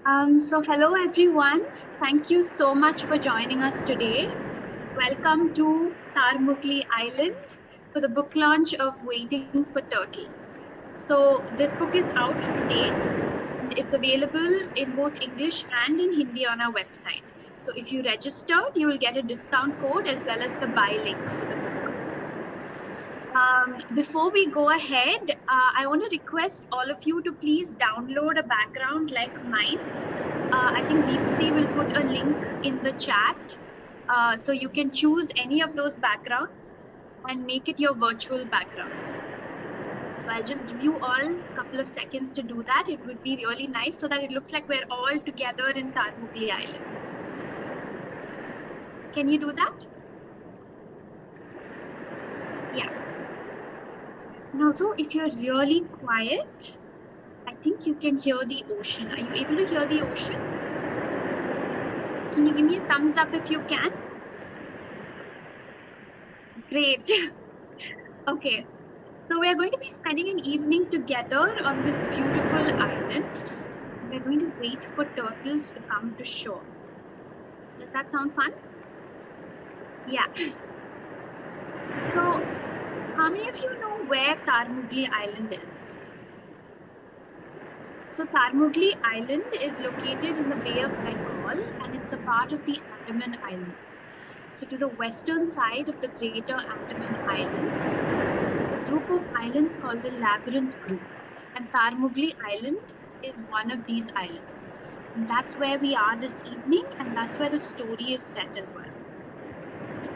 So hello everyone. Thank you so much for joining us today. Welcome to Tarmukli Island for the book launch of Waiting for Turtles. So this book is out today and it's available in both English and in Hindi on our website. So if you registered, you will get a discount code as well as the buy link for the book. Before we go ahead, I want to request all of you to please download a background like mine. I think Deepthi will put a link in the chat. So you can choose any of those backgrounds and make it your virtual background. So I'll just give you all a couple of seconds to do that. It would be really nice so that it looks like we're all together in Tarmukli Island. Can you do that? Yeah. And also, if you're really quiet, I think you can hear the ocean. Are you able to hear the ocean? Can you give me a thumbs up if you can? Great. Okay. So we are going to be spending an evening together on this beautiful island. We're going to wait for turtles to come to shore. Does that sound fun? Yeah. So, how many of you know where Tarmugli Island is? So Tarmugli Island is located in the Bay of Bengal and it's a part of the Andaman Islands. So to the western side of the Greater Andaman Islands, a group of islands called the Labyrinth Group, and Tarmugli Island is one of these islands. And that's where we are this evening, and that's where the story is set as well.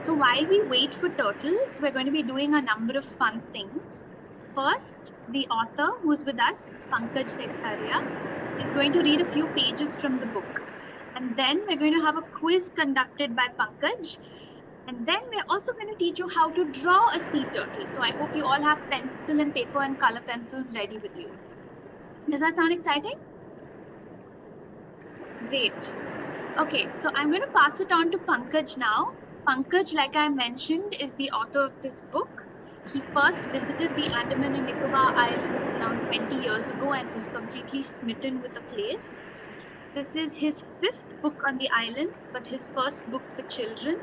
So while we wait for turtles, we're going to be doing a number of fun things. First, the author who's with us, Pankaj Seksaria, is going to read a few pages from the book. And then we're going to have a quiz conducted by Pankaj. And then we're also going to teach you how to draw a sea turtle. So I hope you all have pencil and paper and color pencils ready with you. Does that sound exciting? Great. Okay, so I'm going to pass it on to Pankaj now. Pankaj, like I mentioned, is the author of this book. He first visited the Andaman and Nicobar Islands around 20 years ago and was completely smitten with the place. This is his 5th book on the island, but his first book for children.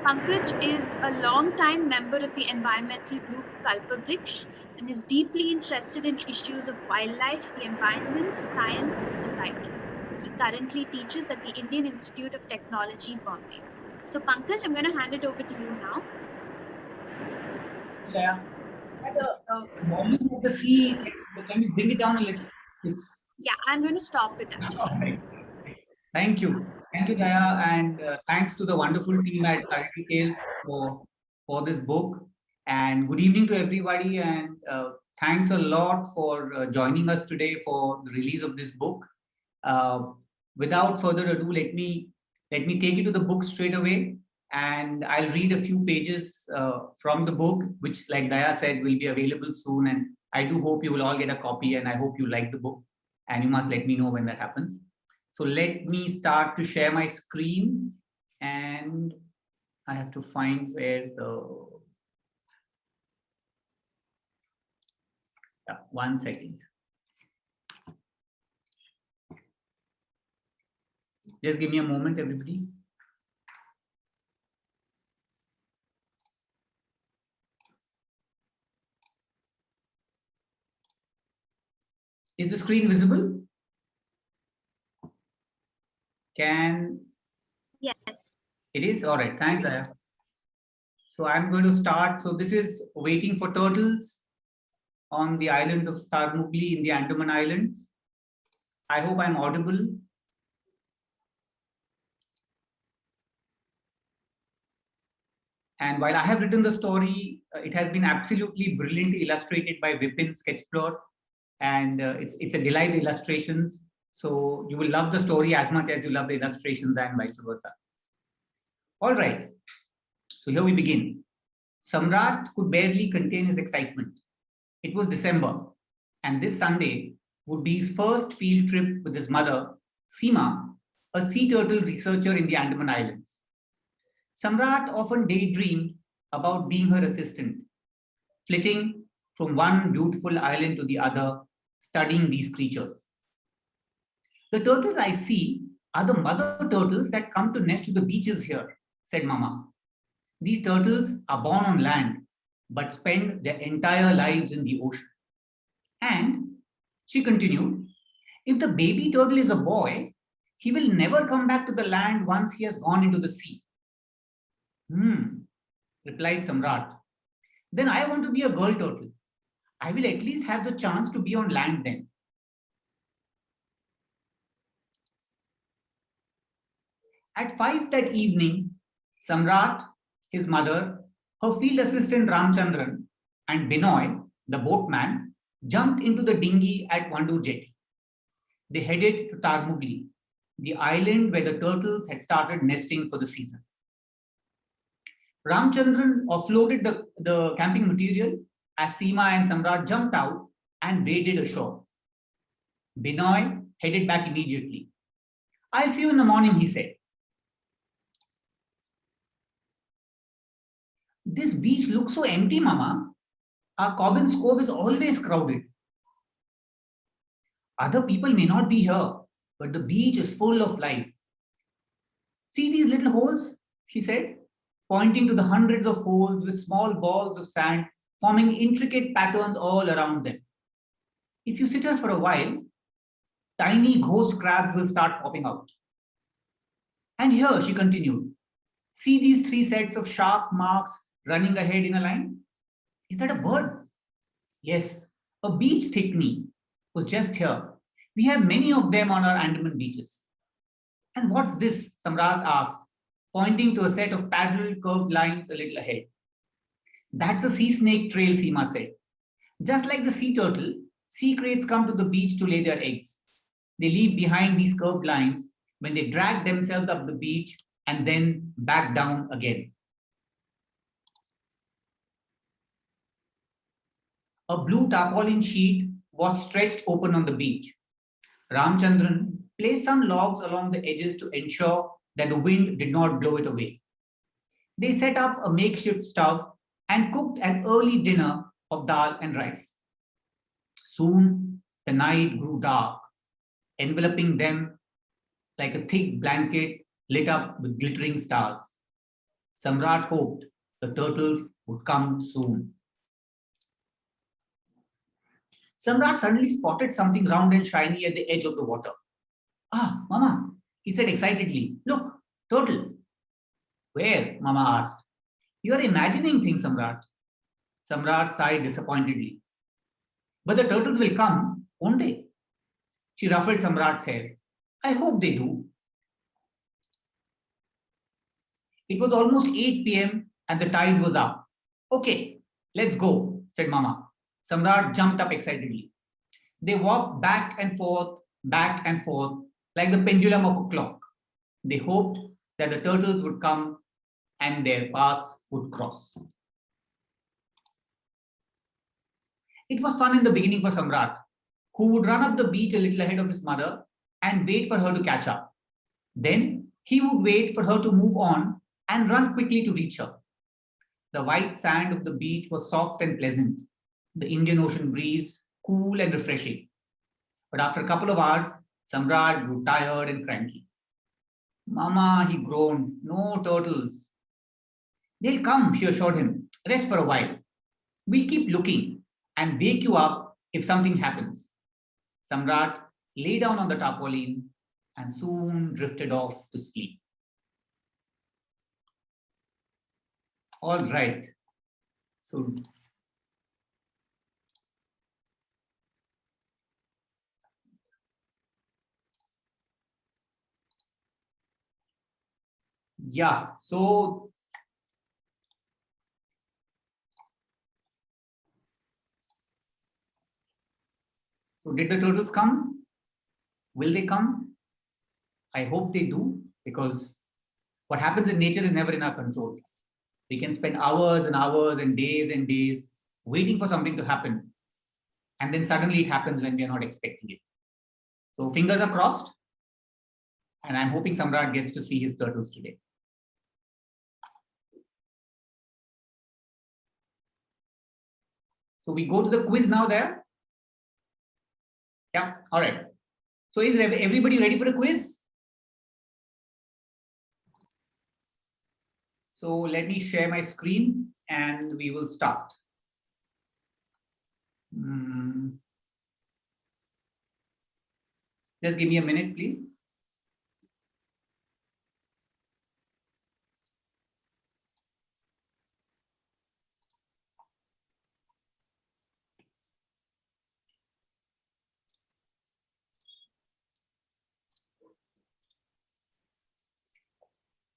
Pankaj is a long-time member of the environmental group Kalpavriksha and is deeply interested in issues of wildlife, the environment, science, and society. He currently teaches at the Indian Institute of Technology, Bombay. So Pankaj, I'm going to hand it over to you now. Yeah. The volume of the sea, can you bring it down a little? Yeah, I'm going to stop it actually. All right. Thank you. Thank you, Daya, and thanks to the wonderful team at Clarity Tales for this book. And good evening to everybody, and thanks a lot for joining us today for the release of this book. Without further ado, let me take you to the book straight away, and I'll read a few pages from the book, which, like Daya said, will be available soon. And I do hope you will all get a copy, and I hope you like the book. And you must let me know when that happens. So let me start to share my screen, and I have to find where the, yeah, 1 second. Just give me a moment, everybody. Is the screen visible? Yes. It is? All right. Thanks, Daya. So I'm going to start. So this is Waiting for Turtles on the island of Tarmugli in the Andaman Islands. I hope I'm audible. And while I have written the story, it has been absolutely brilliantly illustrated by Vipin Sketchplot. And it's a delight, the illustrations. So you will love the story as much as you love the illustrations and vice versa. All right. So here we begin. Samrat could barely contain his excitement. It was December, and this Sunday would be his first field trip with his mother, Seema, a sea turtle researcher in the Andaman Islands. Samrat often daydreamed about being her assistant, flitting from one beautiful island to the other, studying these creatures. The turtles I see are the mother turtles that come to nest to the beaches here, said Mama. These turtles are born on land, but spend their entire lives in the ocean. And she continued, if the baby turtle is a boy, he will never come back to the land once he has gone into the sea. Replied Samrat. Then I want to be a girl turtle. I will at least have the chance to be on land then. At 5 that evening, Samrat, his mother, her field assistant Ramchandran, and Binoy, the boatman, jumped into the dinghy at Vandur Jetty. They headed to Tarmugli, the island where the turtles had started nesting for the season. Ramchandran offloaded the camping material as Seema and Samrat jumped out and waded ashore. Binoy headed back immediately. I'll see you in the morning, he said. This beach looks so empty, Mama. Our Cobbins Cove is always crowded. Other people may not be here, but the beach is full of life. See these little holes, she said, pointing to the hundreds of holes with small balls of sand forming intricate patterns all around them. If you sit here for a while, tiny ghost crabs will start popping out. And here, she continued, see these 3 sets of sharp marks running ahead in a line? Is that a bird? Yes, a beach thickney was just here. We have many of them on our Andaman beaches. And what's this? Samrat asked, pointing to a set of parallel curved lines a little ahead. That's a sea snake trail, Seema said. Just like the sea turtle, sea kraits come to the beach to lay their eggs. They leave behind these curved lines when they drag themselves up the beach and then back down again. A blue tarpaulin sheet was stretched open on the beach. Ramchandran placed some logs along the edges to ensure that the wind did not blow it away. They set up a makeshift stove and cooked an early dinner of dal and rice. Soon, the night grew dark, enveloping them like a thick blanket lit up with glittering stars. Samrat hoped the turtles would come soon. Samrat suddenly spotted something round and shiny at the edge of the water. Ah, Mama, he said excitedly. Look, turtle. Where? Mama asked. You are imagining things, Samrat. Samrat sighed disappointedly. But the turtles will come, won't they? She ruffled Samrat's hair. I hope they do. It was almost 8 p.m. and the tide was up. Okay, let's go, said Mama. Samrat jumped up excitedly. They walked back and forth, like the pendulum of a clock. They hoped that the turtles would come and their paths would cross. It was fun in the beginning for Samrat, who would run up the beach a little ahead of his mother and wait for her to catch up. Then he would wait for her to move on and run quickly to reach her. The white sand of the beach was soft and pleasant, the Indian Ocean breeze cool and refreshing. But after a couple of hours, Samrat grew tired and cranky. Mama, he groaned, no turtles. They'll come, she assured him. Rest for a while. We'll keep looking and wake you up if something happens. Samrat lay down on the tarpaulin and soon drifted off to sleep. All right. So yeah, so did the turtles come? Will they come? I hope they do, because what happens in nature is never in our control. We can spend hours and hours and days waiting for something to happen. And then suddenly it happens when we are not expecting it. So fingers are crossed. And I'm hoping Samrat gets to see his turtles today. So we go to the quiz now there. Yeah, all right. So is everybody ready for a quiz? So let me share my screen and we will start. Just give me a minute, please.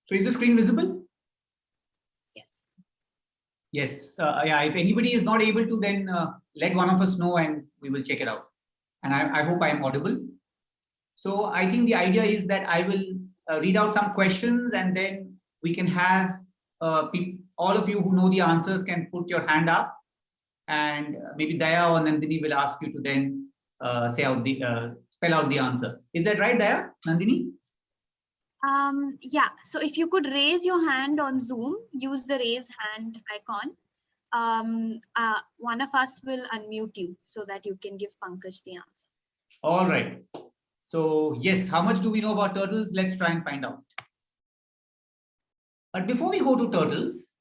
So is the screen visible? Yes. Yes. Yeah. If anybody is not able to, then let one of us know and we will check it out. And I hope I am audible. So I think the idea is that I will read out some questions and then we can have all of you who know the answers can put your hand up, and maybe Daya or Nandini will ask you to then spell out the answer. Is that right, Daya? Nandini? Yeah, so if you could raise your hand on Zoom, use the raise hand icon. One of us will unmute you so that you can give Pankaj the answer. All right. So yes, how much do we know about turtles? Let's try and find out. But before we go to turtles,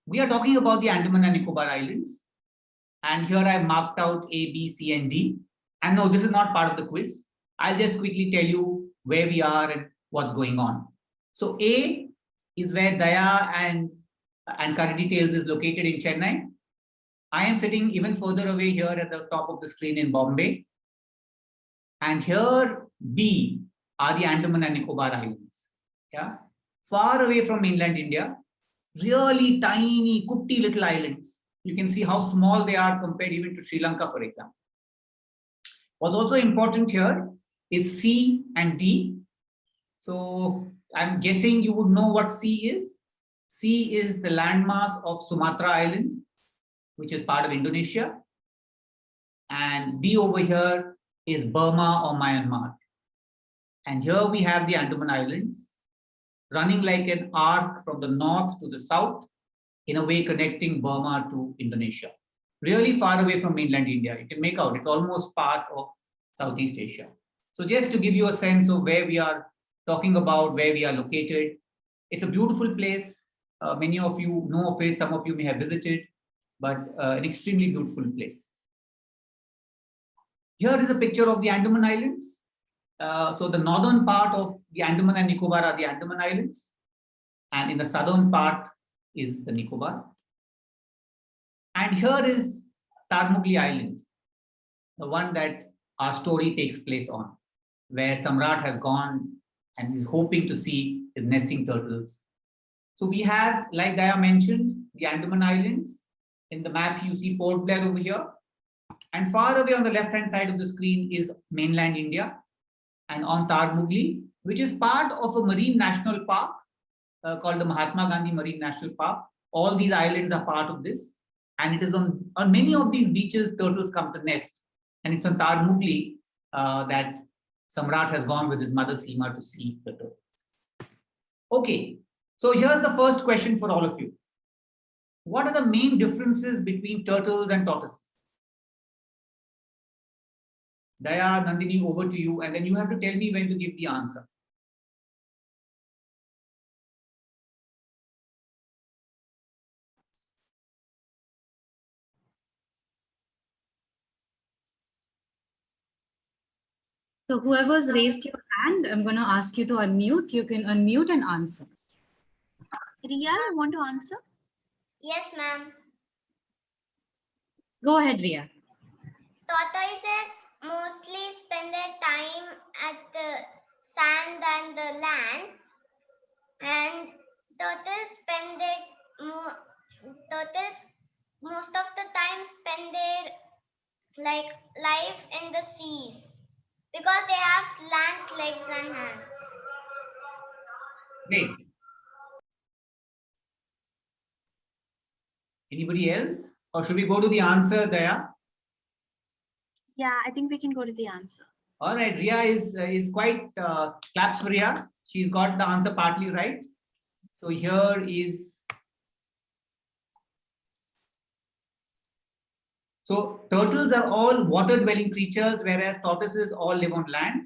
we are talking about the Andaman and Nicobar Islands. And here I've marked out A, B, C, and D. And no, this is not part of the quiz. I'll just quickly tell you where we are and what's going on. So A is where Daya and Curry Tales is located in Chennai. I am sitting even further away here at the top of the screen in Bombay. And here B are the Andaman and Nicobar Islands. Yeah, far away from mainland India, really tiny, kutti little islands. You can see how small they are compared even to Sri Lanka, for example. What's also important here is C and D. So I'm guessing you would know what C is. C is the landmass of Sumatra Island, which is part of Indonesia. And D over here is Burma or Myanmar. And here we have the Andaman Islands running like an arc from the north to the south, in a way connecting Burma to Indonesia. Really far away from mainland India. You can make out it's almost part of Southeast Asia. So just to give you a sense of where we are talking about, where we are located, it's a beautiful place. Many of you know of it, some of you may have visited, but an extremely beautiful place. Here is a picture of the Andaman Islands. So the northern part of the Andaman and Nicobar are the Andaman Islands, and in the southern part is the Nicobar. And here is Tarmugli Island, the one that our story takes place on, where Samrat has gone and is hoping to see his nesting turtles. So we have, like Daya mentioned, the Andaman Islands. In the map, you see Port Blair over here. And far away on the left-hand side of the screen is mainland India. And on Tarmugli, which is part of a marine national park called the Mahatma Gandhi Marine National Park. All these islands are part of this. And it is on many of these beaches, turtles come to nest. And it's on Tarmugli that Samrat has gone with his mother Seema to see the turtle. Okay, so here's the first question for all of you. What are the main differences between turtles and tortoises? Daya, Nandini, over to you, and then you have to tell me when to give the answer. So whoever's raised your hand, I'm going to ask you to unmute. You can unmute and answer. Ria, you want to answer? Yes, ma'am. Go ahead, Ria. Tortoises mostly spend their time at the sand and the land, and turtles most of the time spend their life in the seas because they have slant legs and hands. Great. Anybody else? Or should we go to the answer, Daya? Yeah, I think we can go to the answer. All right, Ria is quite claps for Ria. She's got the answer partly right. So here is. So turtles are all water-dwelling creatures, whereas tortoises all live on land.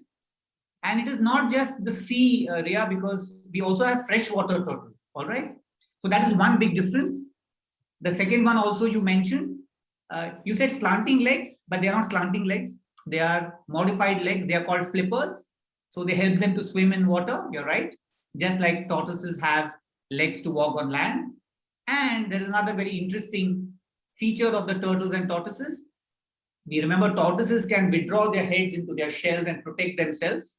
And it is not just the sea area, because we also have freshwater turtles. All right. So that is one big difference. The second one also you mentioned, you said slanting legs, but they are not slanting legs. They are modified legs. They are called flippers. So they help them to swim in water. You're right. Just like tortoises have legs to walk on land. And there is another very interesting feature of the turtles and tortoises. We remember tortoises can withdraw their heads into their shells and protect themselves.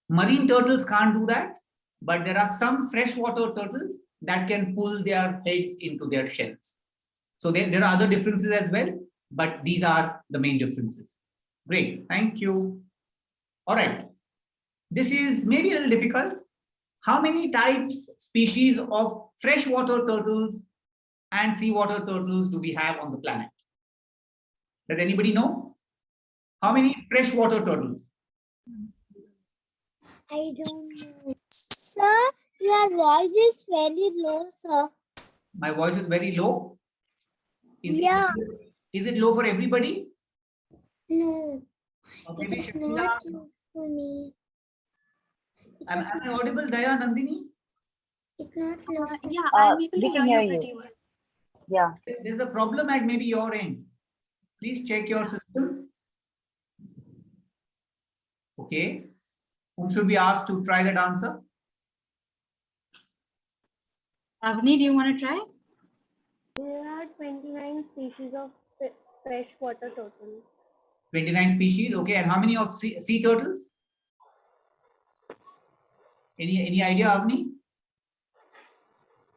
Marine turtles can't do that, but there are some freshwater turtles that can pull their heads into their shells. So there are other differences as well, but these are the main differences. Great, thank you. All right, this is maybe a little difficult. How many types, species of freshwater turtles and seawater turtles do we have on the planet? Does anybody know? How many freshwater turtles? I don't know. Sir, your voice is very low, sir. My voice is very low. Yeah. Is it low for everybody? No, Okay, it is not low for me. Am I audible, Daya, Nandini? It's not low. Yeah, I'm able to we can hear hear you you. pretty well. Yeah. There's a problem at maybe your end. Please check your system. Okay. Whom should we ask to try that answer? Avni, do you want to try? There are 29 species of freshwater turtles. 29 species. Okay. And how many of sea turtles? Any idea, Avni?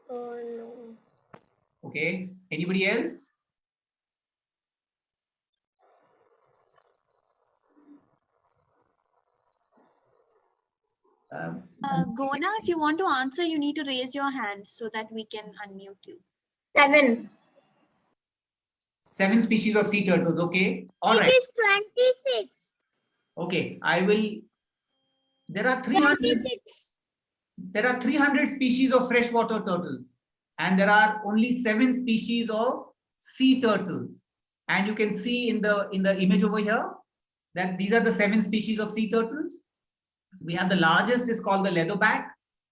No. Okay. Anybody else? Gona, if you want to answer, you need to raise your hand so that we can unmute you. 7. 7 species of sea turtles. Okay. All right. It is 26. Okay. I will. There are 300. 26. There are 300 species of freshwater turtles, and there are only 7 species of sea turtles. And you can see in the image over here that these are the 7 species of sea turtles. We have the largest is called the leatherback,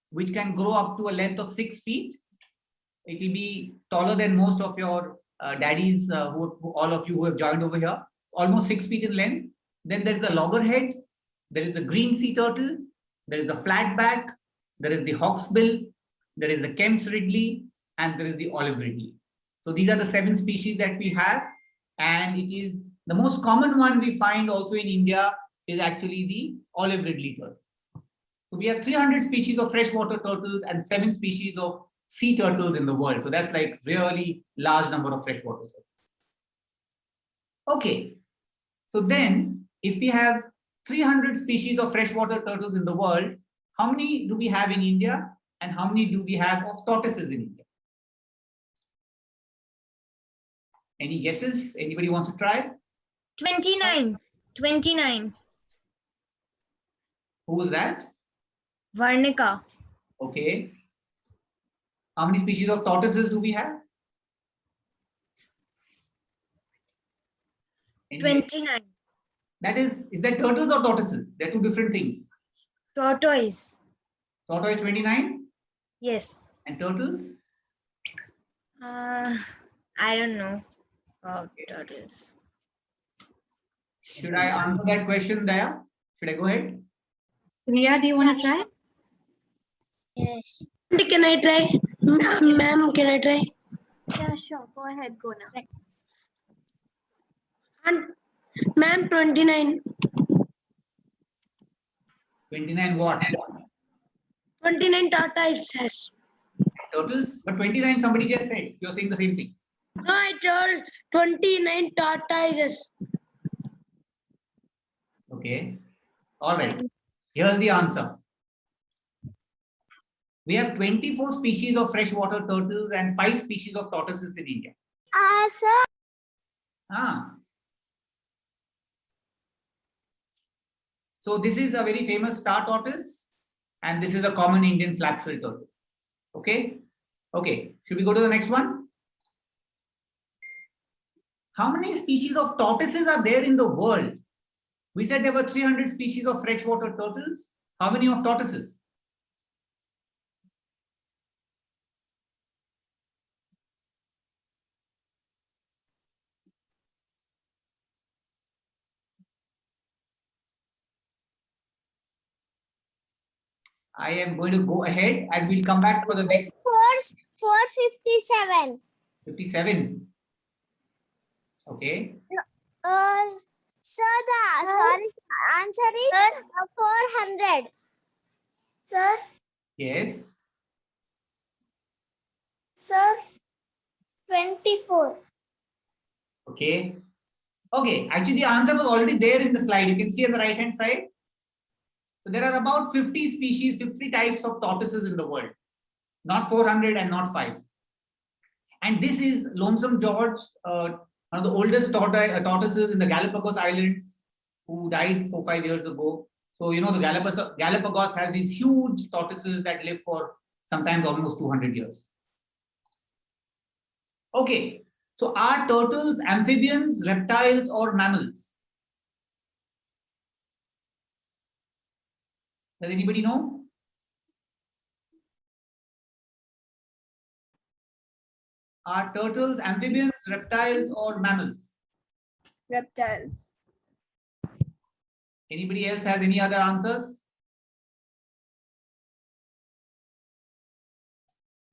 which can grow up to a length of 6 feet. It will be taller than most of your daddies, all of you who have joined over here, almost 6 feet in length. Then there is the loggerhead, there is the green sea turtle, there is the flatback, there is the hawksbill, there is the Kemp's ridley, and there is the olive ridley. So these are the 7 species that we have, and it is the most common one we find also in India is actually the olive ridley turtle. So we have 300 species of freshwater turtles and 7 species of sea turtles in the world. So that's like really large number of freshwater turtles. Okay. So then if we have 300 species of freshwater turtles in the world, how many do we have in India and how many do we have of tortoises in India? Any guesses? Anybody wants to try? 29. 29. Who was that? Varnika. Okay. How many species of tortoises do we have? 29. That is that turtles or tortoises? They're two different things. Tortoise. Tortoise 29 Yes. and turtles? I don't know about turtles. Should I answer that question, Daya? Should I go ahead? Priya, do you want to try? Yes. Can I try? Ma'am, can I try? Yeah, sure. Go ahead, Gona. And ma'am, 29. 29 what? 29 tortoises. Turtles? But 29 somebody just said. You're saying the same thing. No, I told 29 tortoises. Okay. All right. Here's the answer. We have 24 species of freshwater turtles and 5 species of tortoises in India. Sir. So this is a very famous star tortoise and this is a common Indian flapshell turtle. Okay. Okay. Should we go to the next one? How many species of tortoises are there in the world? We said there were 300 species of freshwater turtles. How many of tortoises? I am going to go ahead and we'll come back for the next 457. 57. Okay. Sir, the answer is 400. Sir, Yes. sir, 24. Okay. Okay. Actually, the answer was already there in the slide. You can see on the right hand side. So there are about 50 species, 50 types of tortoises in the world. Not 400 and not 5. And this is Lonesome George, one of the oldest tortoises in the Galapagos Islands, who died 4 or 5 years ago. So, you know, the Galapagos has these huge tortoises that live for sometimes almost 200 years. Okay, so are turtles amphibians, reptiles, or mammals? Does anybody know? Are turtles amphibians, reptiles, or mammals? Reptiles. Anybody else has any other answers?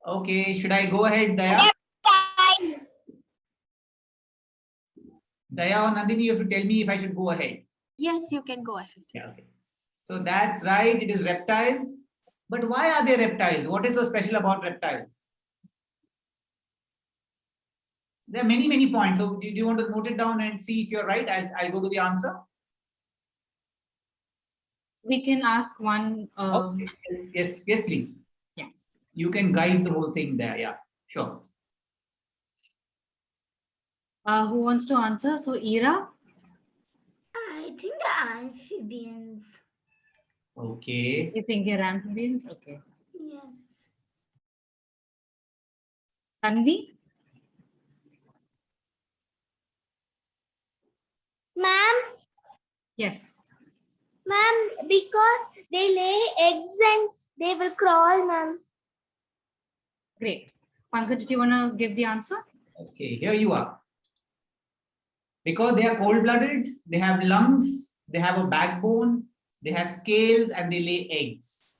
Okay, should I go ahead, Daya? Daya or Nandini, you have to tell me if I should go ahead. Yes, you can go ahead. Yeah, okay. So that's right, it is reptiles. But why are they reptiles? What is so special about reptiles? There are many, many points. So do you want to note it down and see if you're right? I'll go to the answer. We can ask one. Okay. Yes, please. Yeah. You can guide the whole thing there. Yeah, sure. Who wants to answer? So, Ira? I think amphibians. Okay. You think they're amphibians? Okay. Yes. Tanvi? Ma'am, Yes. ma'am, because they lay eggs and they will crawl, ma'am. Great. Pankaj, do you want to give the answer? Okay, here you are. Because they are cold-blooded, they have lungs, they have a backbone, they have scales, and they lay eggs.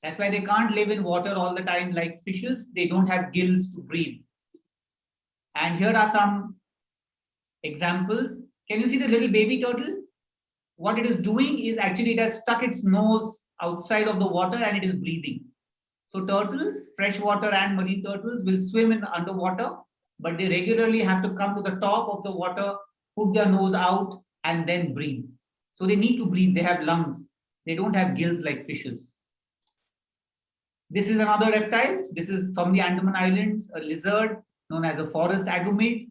That's why they can't live in water all the time like fishes. They don't have gills to breathe. And here are some examples. Can you see the little baby turtle? What it is doing is actually it has stuck its nose outside of the water and it is breathing. So turtles, freshwater and marine turtles, will swim in underwater, but they regularly have to come to the top of the water, put their nose out, and then breathe. So they need to breathe. They have lungs. They don't have gills like fishes. This is another reptile. This is from the Andaman Islands, a lizard known as a forest agumid.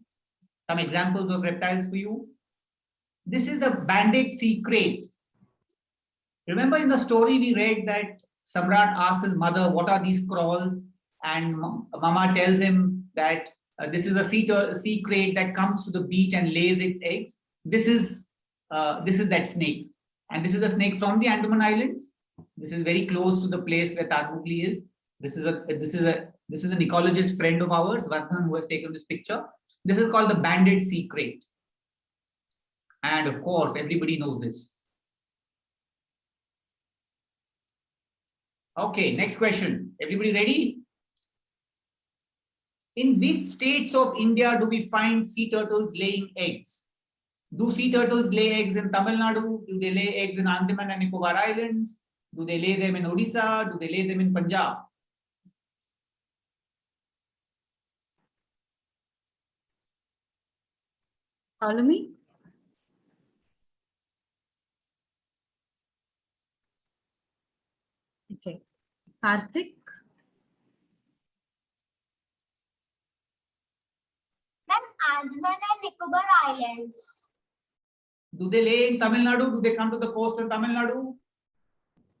Some examples of reptiles for you. This is the banded sea crate. Remember in the story we read that Samrat asks his mother, what are these crawls? And Mama tells him that this is a sea crate that comes to the beach and lays its eggs. This is that snake. And this is a snake from the Andaman Islands. This is very close to the place where Tarmukli is. This is an ecologist friend of ours, Vardhan, who has taken this picture. This is called the banded sea crate. And of course, everybody knows this. Okay, next question. Everybody ready? In which states of India do we find sea turtles laying eggs? Do sea turtles lay eggs in Tamil Nadu? Do they lay eggs in Andaman and Nicobar Islands? Do they lay them in Odisha? Do they lay them in Punjab? Ptolemy? Okay. Karthik? Andaman and Nicobar Islands. Do they lay in Tamil Nadu? Do they come to the coast of Tamil Nadu?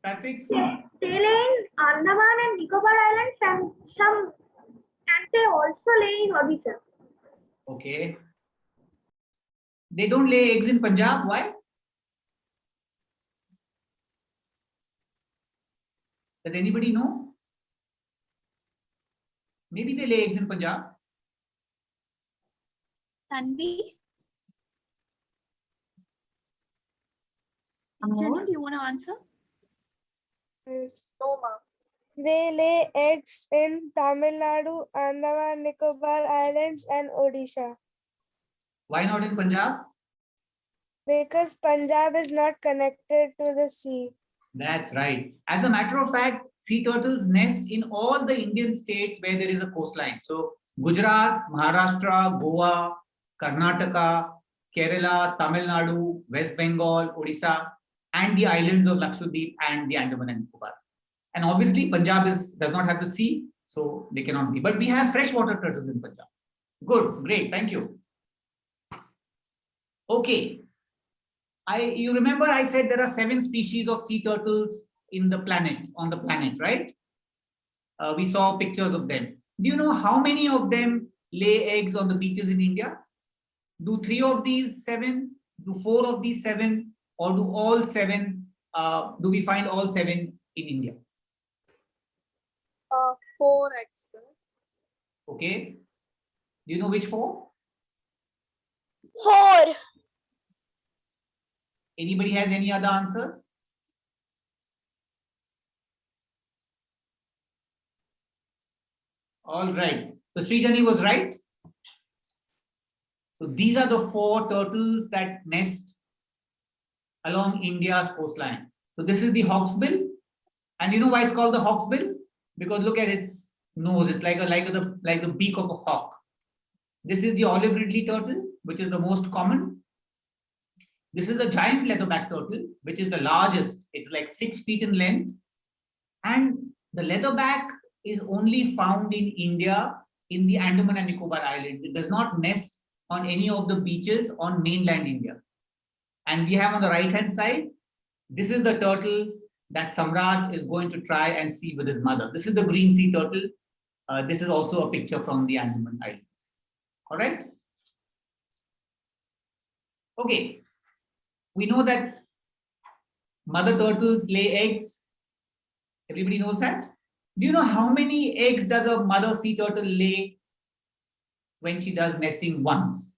Karthik? They lay in Andaman and Nicobar Islands and they also lay in Odisha. Okay. They don't lay eggs in Punjab. Why? Does anybody know? Maybe they lay eggs in Punjab. Tanvi, Amol? Jenny, do you want to answer? They lay eggs in Tamil Nadu, Andaman Nicobar Islands, and Odisha. Why not in Punjab? Because Punjab is not connected to the sea. That's right. As a matter of fact, sea turtles nest in all the Indian states where there is a coastline. So Gujarat, Maharashtra, Goa, Karnataka, Kerala, Tamil Nadu, West Bengal, Odisha, and the islands of Lakshadweep and the Andaman and Nicobar. And obviously, Punjab does not have the sea, so they cannot be. But we have freshwater turtles in Punjab. Good, great, thank you. Okay. You remember I said there are 7 species of sea turtles on the planet, right? We saw pictures of them. Do you know how many of them lay eggs on the beaches in India? Do 3 of these 7? Do 4 of these 7? Or do all 7? Do we find all 7 in India? 4 eggs, sir. Okay. Do you know which 4? 4. Anybody has any other answers? All right. So Srijani was right. So these are the 4 turtles that nest along India's coastline. So this is the hawksbill. And you know why it's called the hawksbill? Because look at its nose. It's like the beak of a hawk. This is the olive ridley turtle, which is the most common. This is the giant leatherback turtle, which is the largest. It's like 6 feet in length. And the leatherback is only found in India in the Andaman and Nicobar Islands. It does not nest on any of the beaches on mainland India. And we have on the right hand side, this is the turtle that Samrat is going to try and see with his mother. This is the green sea turtle. This is also a picture from the Andaman Islands. All right. Okay. We know that mother turtles lay eggs. Everybody knows that. Do you know how many eggs does a mother sea turtle lay when she does nesting once?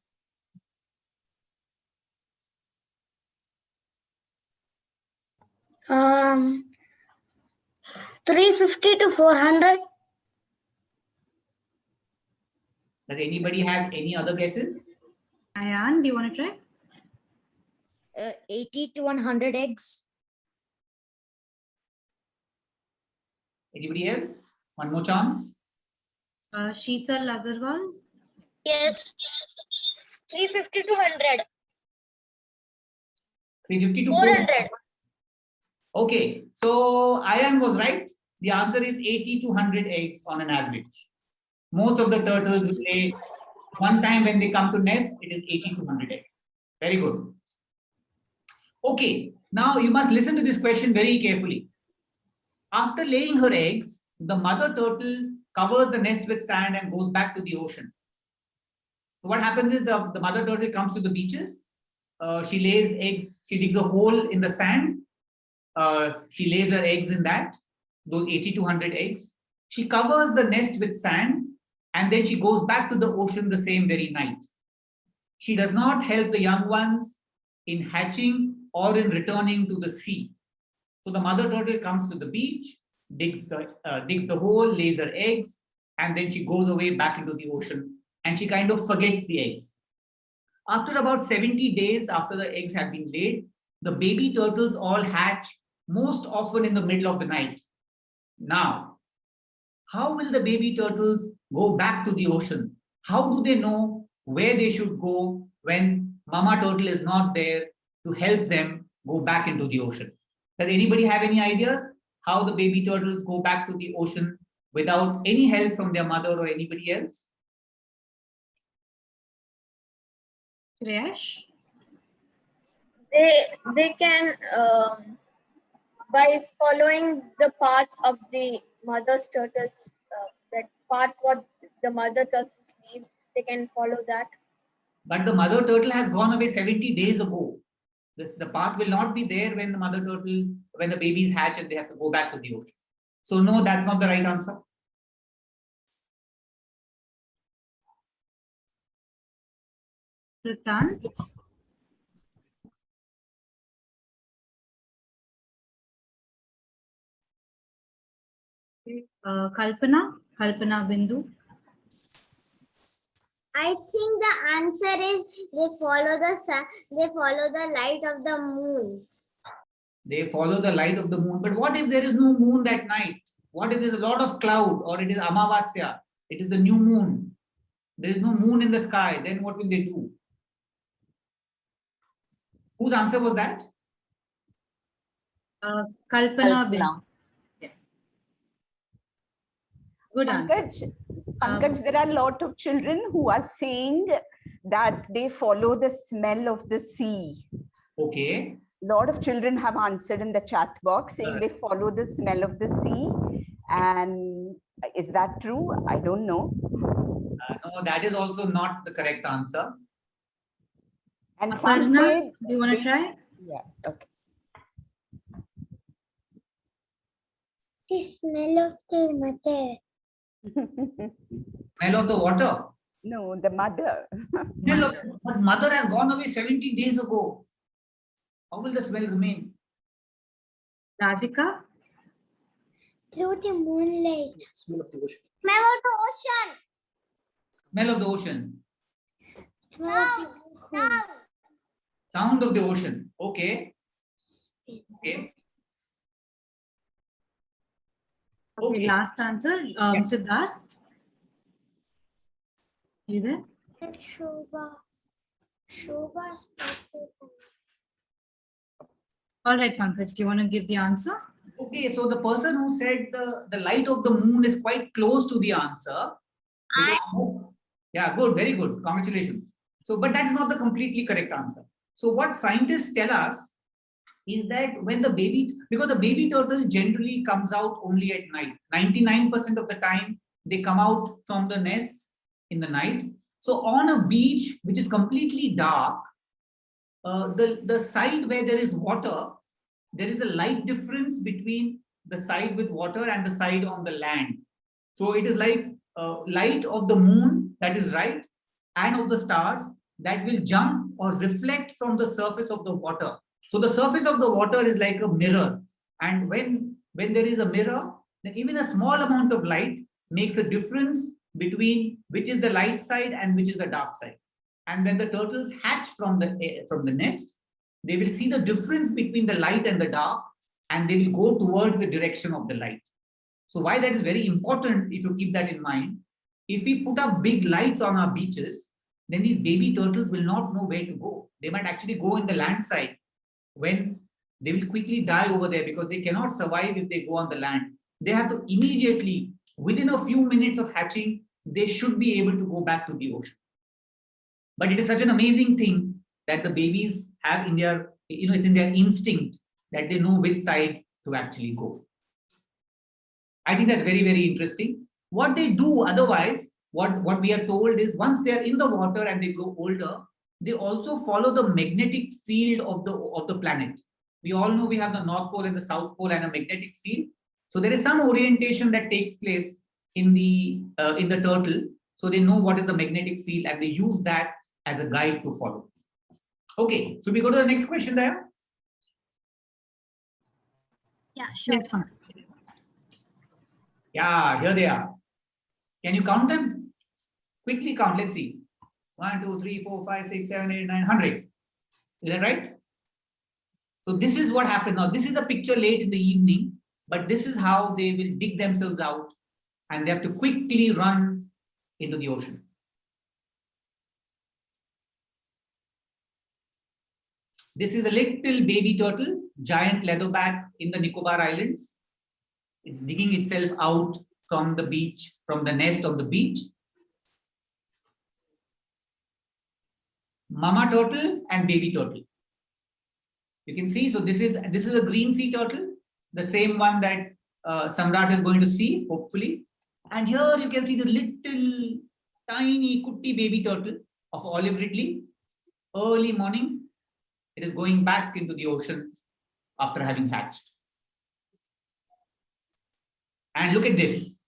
Um, 350 to 400. Does anybody have any other guesses? Ayan, do you want to try? 80 to 100 eggs. Anybody else? One more chance. Sheetal Agarwal? Yes. 350 to 100. 350 to 400. Okay, so Ayan was right. The answer is 80 to 100 eggs on an average. Most of the turtles will lay one time when they come to nest, it is 80 to 100 eggs. Very good. Okay, now you must listen to this question very carefully. After laying her eggs, the mother turtle covers the nest with sand and goes back to the ocean. So what happens is the mother turtle comes to the beaches. She lays eggs. She digs a hole in the sand. She lays her eggs in that, those 80 to 100 eggs. She covers the nest with sand and then she goes back to the ocean the same very night. She does not help the young ones in hatching or in returning to the sea. So the mother turtle comes to the beach, digs the hole, lays her eggs, and then she goes away back into the ocean and she kind of forgets the eggs. After about 70 days after the eggs have been laid, the baby turtles all hatch most often in the middle of the night. Now, how will the baby turtles go back to the ocean? How do they know where they should go when mama turtle is not there to help them go back into the ocean? Does anybody have any ideas how the baby turtles go back to the ocean without any help from their mother or anybody else? Shreyash? They can by following the paths of the mother turtles, that path what the mother turtles leave, they can follow that. But the mother turtle has gone away 70 days ago. The path will not be there when the mother turtle, when the babies hatch and they have to go back to the ocean. So no, that's not the right answer. Prashant? Kalpana Bindu. I think the answer is they follow the sun. They follow the light of the moon. They follow the light of the moon. But what if there is no moon that night? What if there's a lot of cloud, or it is Amavasya? It is the new moon. There is no moon in the sky. Then what will they do? Whose answer was that? Kalpana Bindu. Yeah. Good answer. Pankaj, there are a lot of children who are saying that they follow the smell of the sea. Okay. A lot of children have answered in the chat box saying they follow the smell of the sea. And is that true? I don't know. No, that is also not the correct answer. And some Aparna, say, do you want to try? yeah, okay. The smell of the mother. Smell of the water. No, the mother. Smell of, but mother has gone away 70 days ago. How will the smell remain? Radhika? Through the moonlight. Smell of the ocean. Smell of the ocean. Smell of the ocean. Sound. Sound of the ocean. Okay. Okay. Okay, last answer. Siddharth? You there? Shobha. Shobha's All right, Pankaj, do you want to give the answer? Okay, so the person who said the light of the moon is quite close to the answer. Yeah, good, very good. Congratulations. So, but that's not the completely correct answer. So what scientists tell us is that when the baby, because the baby turtle generally comes out only at night. 99% of the time, they come out from the nest in the night. So on a beach, which is completely dark, the side where there is water, there is a light difference between the side with water and the side on the land. So it is like light of the moon, that is right, and of the stars that will jump or reflect from the surface of the water. So the surface of the water is like a mirror. And when there is a mirror, then even a small amount of light makes a difference between which is the light side and which is the dark side. And when the turtles hatch from the nest, they will see the difference between the light and the dark, and they will go towards the direction of the light. So why that is very important, if you keep that in mind, if we put up big lights on our beaches, then these baby turtles will not know where to go. They might actually go in the land side, when they will quickly die over there because they cannot survive if they go on the land. They have to immediately, within a few minutes of hatching, they should be able to go back to the ocean. But it is such an amazing thing that the babies have in their, it's in their instinct that they know which side to actually go. I think that's very, very interesting. What they do otherwise, what we are told is once they are in the water and they grow older, they also follow the magnetic field of the planet. We all know we have the North Pole and the South Pole and a magnetic field. So there is some orientation that takes place in the turtle. So they know what is the magnetic field and they use that as a guide to follow. Okay, should we go to the next question there? Yeah, sure. Yeah, here they are. Can you count them? Quickly count, let's see. 1, 2, 3, 4, 5, 6, 7, 8, 9, 100. Is that right? So this is what happens now. This is a picture late in the evening, but this is how they will dig themselves out and they have to quickly run into the ocean. This is a little baby turtle, giant leatherback in the Nicobar Islands. It's digging itself out from the beach, from the nest on the beach. Mama turtle and baby turtle. You can see, so this is a green sea turtle, the same one that Samrat is going to see, hopefully. And here you can see the little tiny kutti baby turtle of Olive Ridley. Early morning, it is going back into the ocean after having hatched. And look at this.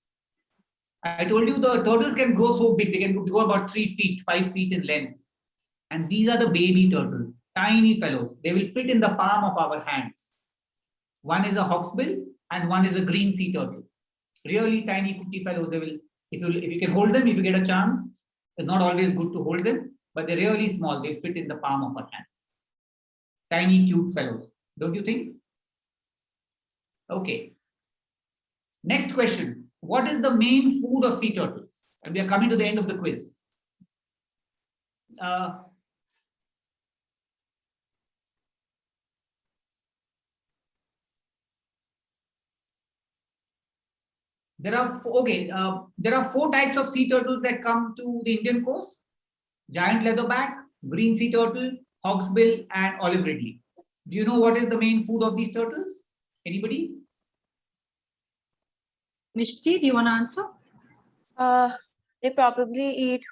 I told you the turtles can grow so big, they can go about 3 feet, 5 feet in length. And these are the baby turtles, tiny fellows. They will fit in the palm of our hands. One is a hawksbill and one is a green sea turtle. Really tiny, cutie fellows. They will, if you can hold them, if you get a chance. It's not always good to hold them, but they're really small. They fit in the palm of our hands. Tiny, cute fellows. Don't you think? Okay. Next question. What is the main food of sea turtles? And we are coming to the end of the quiz. There are 4 types of sea turtles that come to the Indian coast: giant leatherback, green sea turtle, hawksbill, and olive ridley. Do you know what is the main food of these turtles? Anybody? Mishti, do you want to answer? They probably eat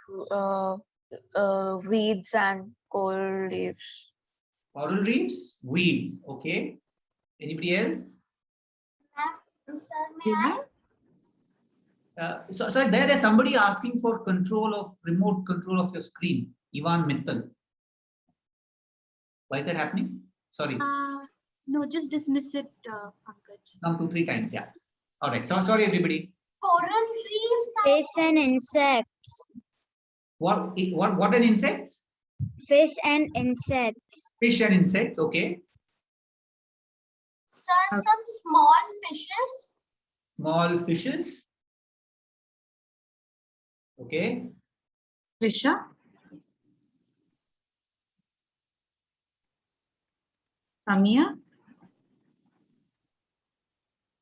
weeds and coral leaves. Coral reefs, weeds. Okay. Anybody else? Sir, may I? So there's somebody asking for remote control of your screen. Ivan Mittal. Why is that happening? Sorry. No, just dismiss it, Pankaj. Come 2-3 times. Yeah. All right. So sorry, everybody. Coral reefs. Fish and insects. What an insects? Fish and insects. Fish and insects. Okay. Sir, some small fishes. Small fishes. Okay. Trisha? Samia?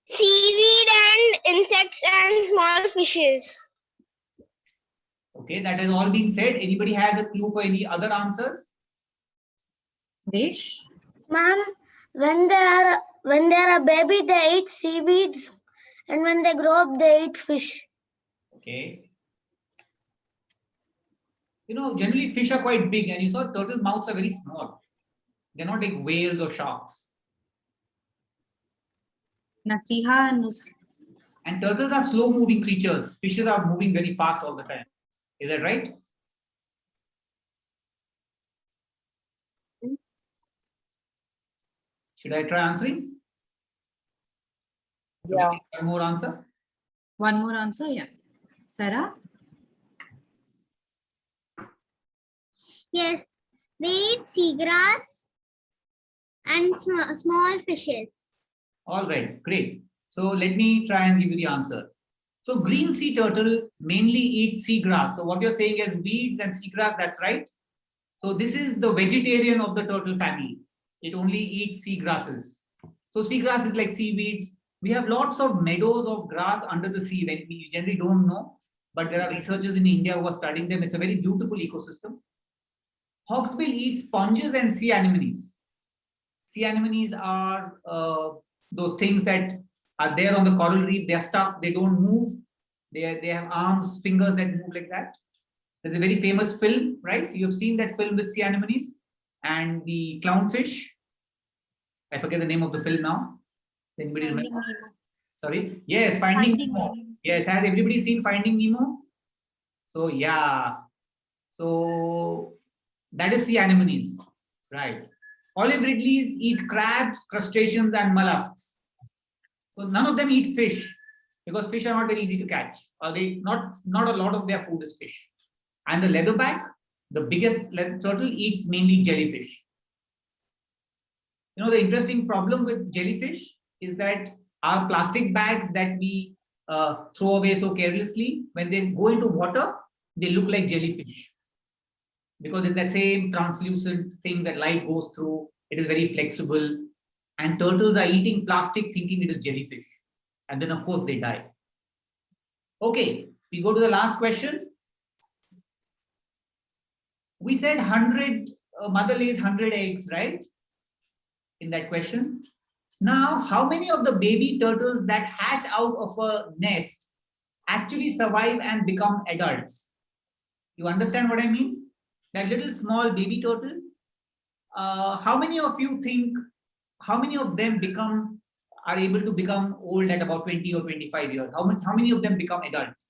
Seaweed and insects and small fishes. Okay, that has all been said. Anybody has a clue for any other answers? Desh? Ma'am, when they are a baby, they eat seaweeds, and when they grow up, they eat fish. Okay. You know, generally fish are quite big, and you saw turtle mouths are very small. They're not like whales or sharks. Nasiha and Nusra? And turtles are slow-moving creatures. Fishes are moving very fast all the time. Is that right? Should I try answering? Yeah. One more answer? One more answer, yeah. Sarah? Yes, they eat seagrass and small fishes. All right, great. So let me try and give you the answer. So green sea turtle mainly eats seagrass. So what you're saying is weeds and seagrass, that's right. So this is the vegetarian of the turtle family. It only eats seagrasses. So seagrass is like seaweeds. We have lots of meadows of grass under the sea when we generally don't know, but there are researchers in India who are studying them. It's a very beautiful ecosystem. Hawksbill eats sponges and sea anemones. Sea anemones are those things that are there on the coral reef. They are stuck. They don't move. They have arms, fingers that move like that. There's a very famous film, right? You've seen that film with sea anemones and the clownfish. I forget the name of the film now. Anybody Finding remember? Nemo. Sorry. Yes, Finding Nemo. Nemo. Yes, has everybody seen Finding Nemo? So yeah. So that is sea anemones, right? Olive ridleys eat crabs, crustaceans, and mollusks. So none of them eat fish because fish are not very easy to catch. Or they not a lot of their food is fish. And the leatherback, the biggest turtle, eats mainly jellyfish. You know, the interesting problem with jellyfish is that our plastic bags that we throw away so carelessly, when they go into water, they look like jellyfish. Because it's that same translucent thing that light goes through. It is very flexible. And turtles are eating plastic thinking it is jellyfish. And then, of course, they die. Okay, we go to the last question. We said 100, mother lays 100 eggs, right? In that question. Now, how many of the baby turtles that hatch out of a nest actually survive and become adults? You understand what I mean? That little small baby turtle. How many of you think, how many of them are able to become old at about 20 or 25 years? How many of them become adults?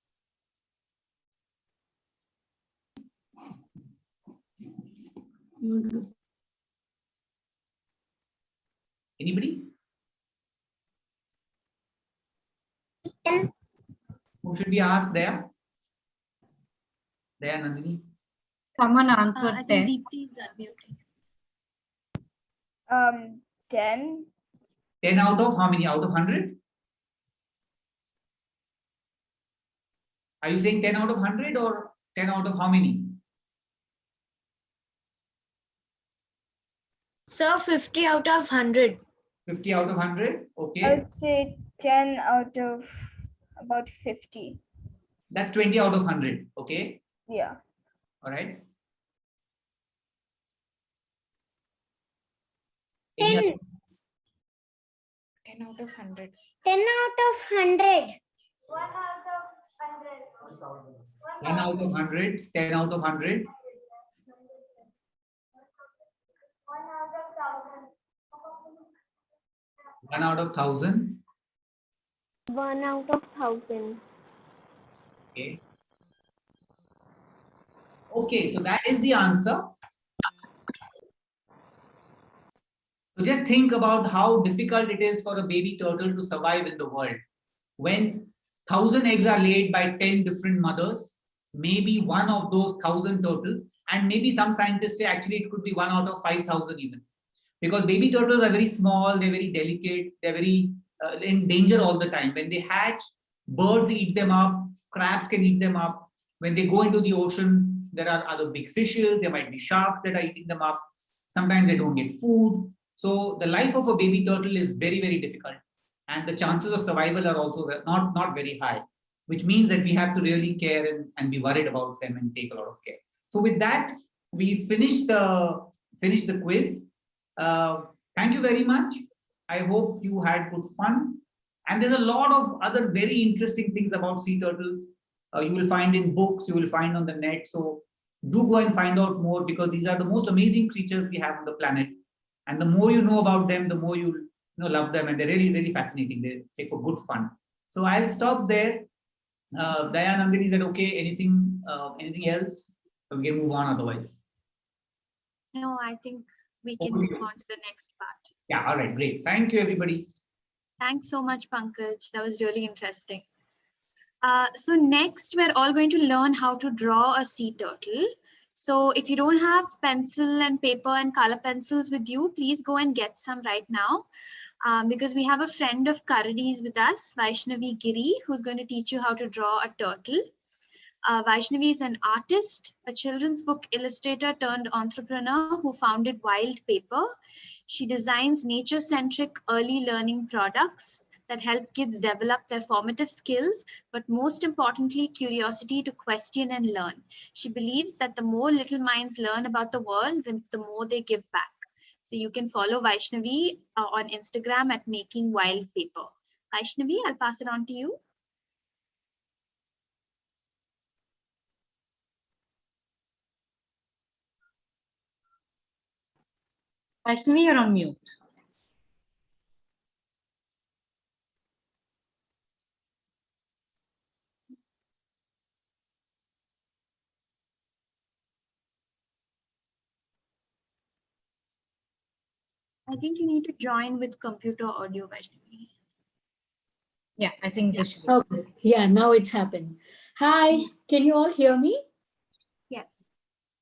Anybody? Who should we ask there? There, Nandini. Someone answered I 10. think Deepti is unmuted. 10. 10 out of how many? Out of 100? Are you saying 10 out of 100 or 10 out of how many? Sir, 50 out of 100. 50 out of 100? Okay. I'd say 10 out of about 50. That's 20 out of 100. Okay. Yeah. All right. 10. 10 out of 100. 10 out of 100. 10 out of 100. 10 out of 100. 1 out of 1,000. 1 out of 1,000. Okay. Okay, so that is the answer. So just think about how difficult it is for a baby turtle to survive in the world. When 1,000 eggs are laid by 10 different mothers, maybe one of those 1,000 turtles, and maybe some scientists say actually it could be 1 out of 5,000 even. Because baby turtles are very small, they're very delicate, they're very in danger all the time. When they hatch, birds eat them up, crabs can eat them up. When they go into the ocean, there are other big fishes, there might be sharks that are eating them up. Sometimes they don't get food. So the life of a baby turtle is very, very difficult. And the chances of survival are also not very high, which means that we have to really care and be worried about them and take a lot of care. So with that, we finished the quiz. Thank you very much. I hope you had good fun. And there's a lot of other very interesting things about sea turtles. You will find in books, you will find on the net. So do go and find out more, because these are the most amazing creatures we have on the planet. And the more you know about them, the more you love them, and they're really, really fascinating. They take for good fun. So I'll stop there. Daya, Nandini, is that okay? Anything else? We can move on otherwise. No, I think we can Okay. move on to the next part. Yeah, all right, great. Thank you, everybody. Thanks so much, Pankaj. That was really interesting. So next, we're all going to learn how to draw a sea turtle. So if you don't have pencil and paper and color pencils with you, please go and get some right now. Because we have a friend of Karadi's with us, Vaishnavi Giri, who's going to teach you how to draw a turtle. Vaishnavi is an artist, a children's book illustrator turned entrepreneur who founded Wild Paper. She designs nature-centric early learning products that help kids develop their formative skills, but most importantly, curiosity to question and learn. She believes that the more little minds learn about the world, the more they give back. So you can follow Vaishnavi on Instagram at Making Wild Paper. Vaishnavi, I'll pass it on to you. Vaishnavi, you're on mute. I think you need to join with computer audio, Vaishnavi. Yeah, I think this should be. Okay, yeah, now it's happened. Hi, can you all hear me? Yes.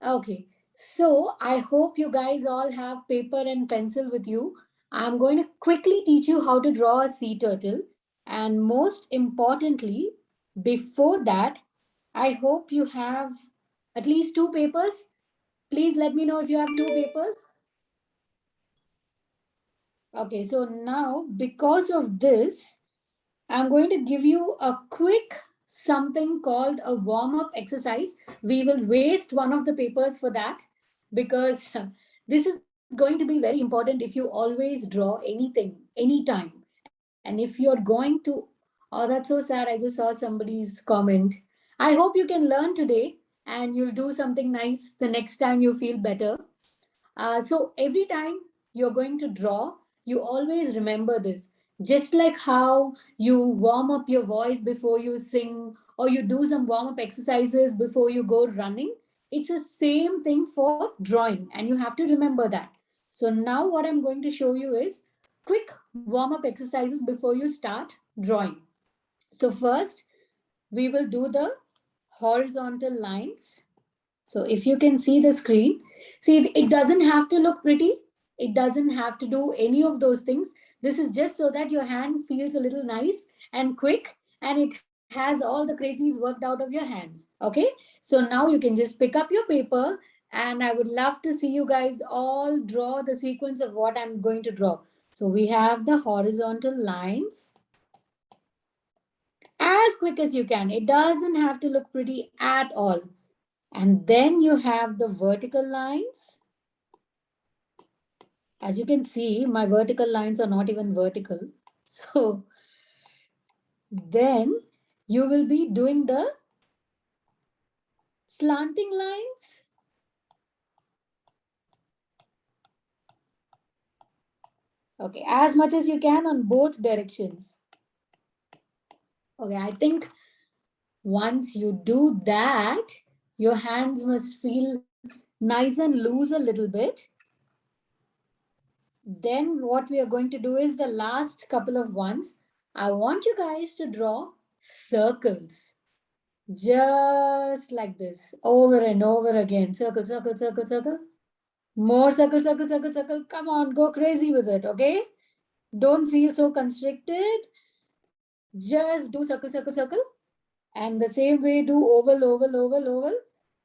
Okay, so I hope you guys all have paper and pencil with you. I'm going to quickly teach you how to draw a sea turtle. And most importantly, before that, I hope you have at least 2 papers. Please let me know if you have 2 papers. Okay, so now because of this, I'm going to give you a quick something called a warm-up exercise. We will waste one of the papers for that, because this is going to be very important if you always draw anything, anytime. And if you're going to, oh, that's so sad. I just saw somebody's comment. I hope you can learn today and you'll do something nice the next time you feel better. So every time you're going to draw, you always remember this. Just like how you warm up your voice before you sing, or you do some warm up exercises before you go running, it's the same thing for drawing, and you have to remember that. So now what I'm going to show you is quick warm up exercises before you start drawing. So first, we will do the horizontal lines. So if you can see the screen, see, it doesn't have to look pretty. It doesn't have to do any of those things. This is just so that your hand feels a little nice and quick, and it has all the crazies worked out of your hands. Okay. So now you can just pick up your paper, and I would love to see you guys all draw the sequence of what I'm going to draw. So we have the horizontal lines. As quick as you can. It doesn't have to look pretty at all. And then you have the vertical lines. As you can see, my vertical lines are not even vertical. So then you will be doing the slanting lines. Okay, as much as you can on both directions. Okay, I think once you do that, your hands must feel nice and loose a little bit. Then what we are going to do is the last couple of ones. I want you guys to draw circles. Just like this, over and over again. Circle, circle, circle, circle. More circle, circle, circle, circle. Come on, go crazy with it, okay? Don't feel so constricted. Just do circle, circle, circle. And the same way, do oval, oval, oval, oval.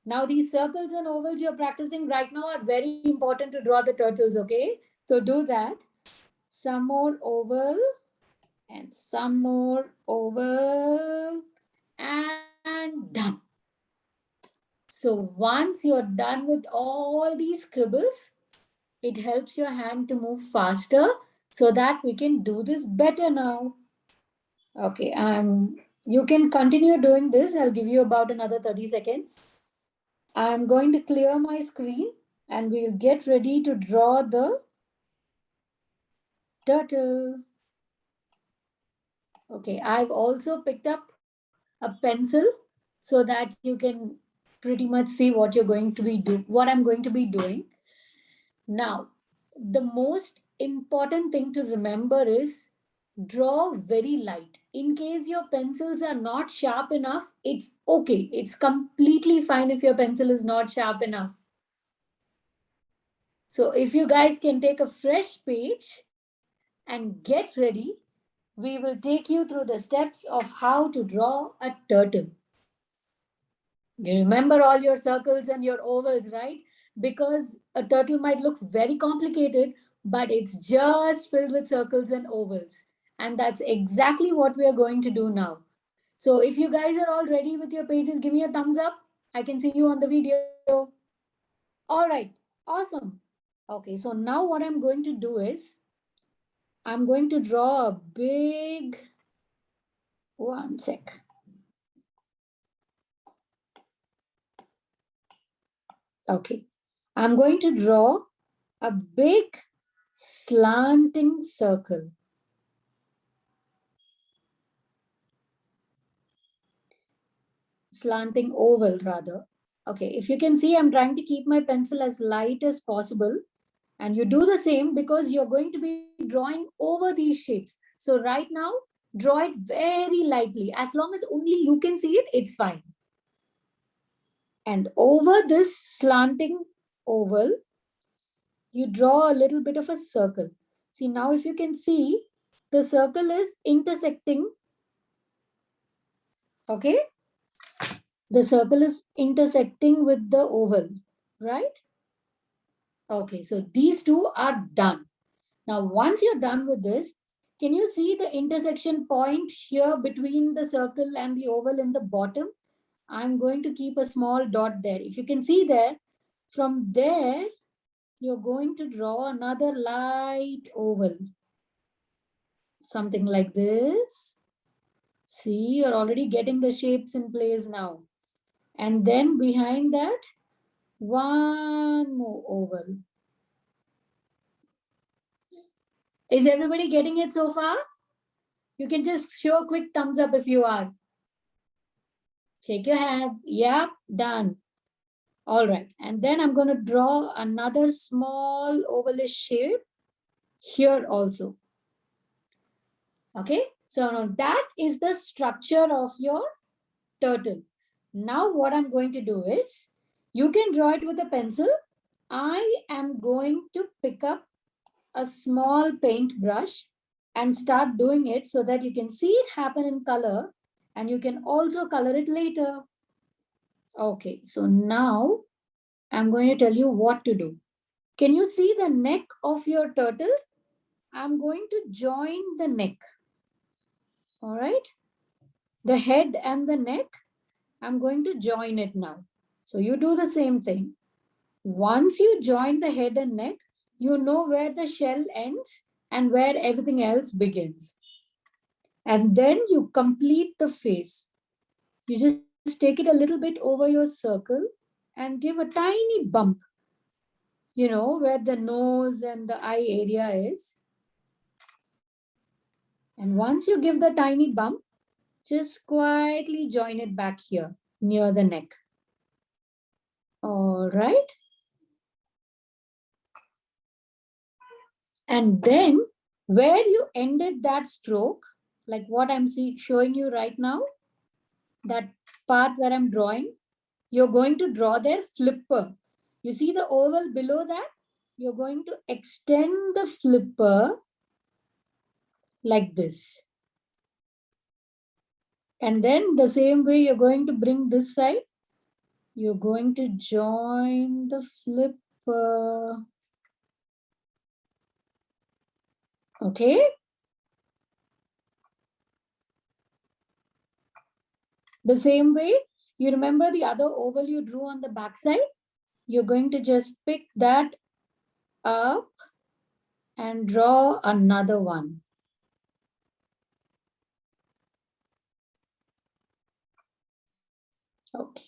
Now these circles and ovals you're practicing right now are very important to draw the turtles, okay? So do that. Some more oval and some more oval and done. So once you're done with all these scribbles, it helps your hand to move faster so that we can do this better now. Okay, you can continue doing this. I'll give you about another 30 seconds. I'm going to clear my screen and we'll get ready to draw the turtle. Okay, I've also picked up a pencil so that you can pretty much see what you're going to be what I'm going to be doing. Now, the most important thing to remember is draw very light. In case your pencils are not sharp enough, it's okay. It's completely fine if your pencil is not sharp enough. So if you guys can take a fresh page and get ready, we will take you through the steps of how to draw a turtle. You remember all your circles and your ovals, right? Because a turtle might look very complicated, but it's just filled with circles and ovals. And that's exactly what we are going to do now. So if you guys are all ready with your pages, give me a thumbs up. I can see you on the video. All right, awesome. Okay, so now what I'm going to do is, I'm going to draw a big, one sec. Okay, I'm going to draw a big slanting circle. Slanting oval rather. Okay, if you can see, I'm trying to keep my pencil as light as possible. And you do the same because you're going to be drawing over these shapes. So right now, draw it very lightly. As long as only you can see it, it's fine. And over this slanting oval, you draw a little bit of a circle. See, now if you can see, the circle is intersecting. Okay? The circle is intersecting with the oval, right? Okay, so these two are done. Now, once you're done with this, can you see the intersection point here between the circle and the oval in the bottom? I'm going to keep a small dot there. If you can see there, from there, you're going to draw another light oval. Something like this. See, you're already getting the shapes in place now. And then behind that, one more oval. Is everybody getting it so far? You can just show a quick thumbs up if you are. Shake your hand. Yep, done. All right. And then I'm going to draw another small ovalish shape here also. Okay. So now that is the structure of your turtle. Now what I'm going to do is, you can draw it with a pencil. I am going to pick up a small paintbrush and start doing it so that you can see it happen in color and you can also color it later. Okay, so now I'm going to tell you what to do. Can you see the neck of your turtle? I'm going to join the neck. All right. The head and the neck, I'm going to join it now. So you do the same thing. Once you join the head and neck, you know where the shell ends and where everything else begins. And then you complete the face. You just take it a little bit over your circle and give a tiny bump, you know, where the nose and the eye area is. And once you give the tiny bump, just quietly join it back here near the neck. All right. And then where you ended that stroke, like what I'm showing you right now, that part where I'm drawing, you're going to draw their flipper. You see the oval below that? You're going to extend the flipper like this. And then the same way you're going to bring this side. You're going to join the flipper. Okay. The same way, you remember the other oval you drew on the back side? You're going to just pick that up and draw another one. Okay.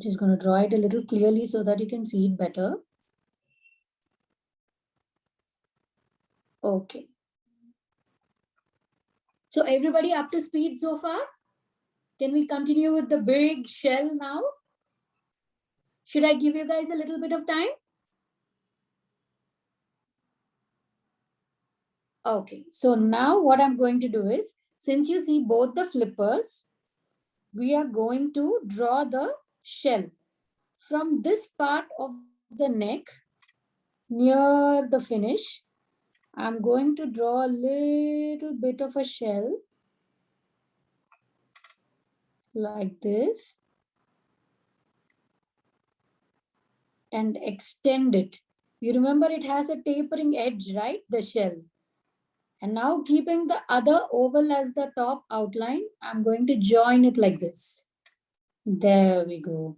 Just going to draw it a little clearly so that you can see it better. Okay. So everybody up to speed so far? Can we continue with the big shell now? Should I give you guys a little bit of time? Okay, so now what I'm going to do is, since you see both the flippers, we are going to draw the shell. From this part of the neck, near the finish, I'm going to draw a little bit of a shell like this and extend it. You remember it has a tapering edge, right? The shell. And now keeping the other oval as the top outline, I'm going to join it like this. There we go.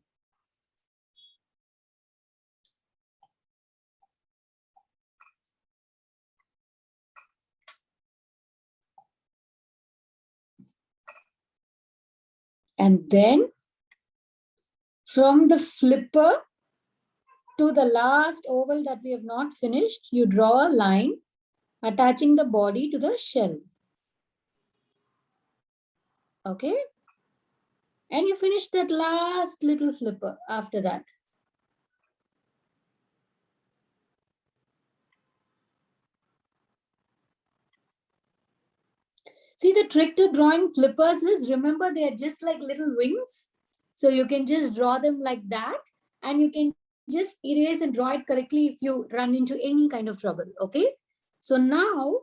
And then from the flipper to the last oval that we have not finished, you draw a line attaching the body to the shell. Okay. And you finish that last little flipper after that. See, the trick to drawing flippers is, remember, they are just like little wings. So you can just draw them like that and you can just erase and draw it correctly if you run into any kind of trouble. Okay. So now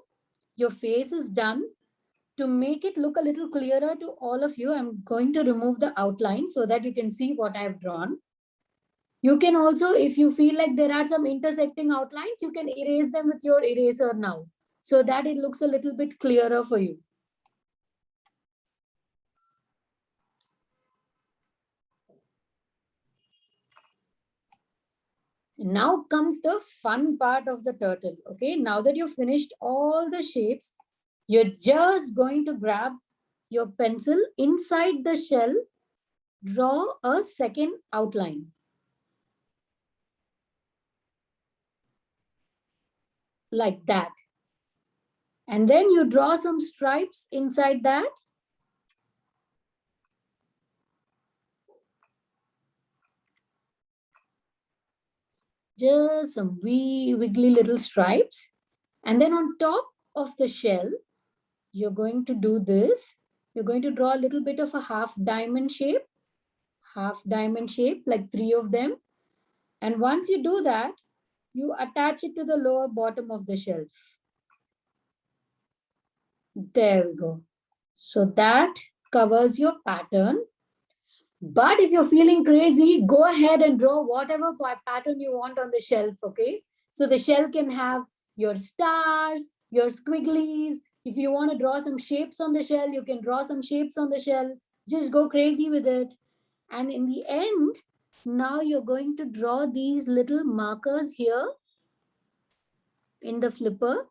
your face is done. To make it look a little clearer to all of you, I'm going to remove the outline so that you can see what I've drawn. You can also, if you feel like there are some intersecting outlines, you can erase them with your eraser now so that it looks a little bit clearer for you. Now comes the fun part of the turtle. Okay, now that you've finished all the shapes, You're just going to grab your pencil inside the shell, draw a second outline. Like that. And then you draw some stripes inside that. Just some wiggly little stripes. And then on top of the shell, you're going to do this. You're going to draw a little bit of a half diamond shape, like 3 of them. And once you do that, you attach it to the lower bottom of the shelf. There we go. So that covers your pattern. But if you're feeling crazy, go ahead and draw whatever pattern you want on the shelf, okay? So the shell can have your stars, your squigglies. If you want to draw some shapes on the shell, you can draw some shapes on the shell. Just go crazy with it. And in the end, now you're going to draw these little markers here in the flipper,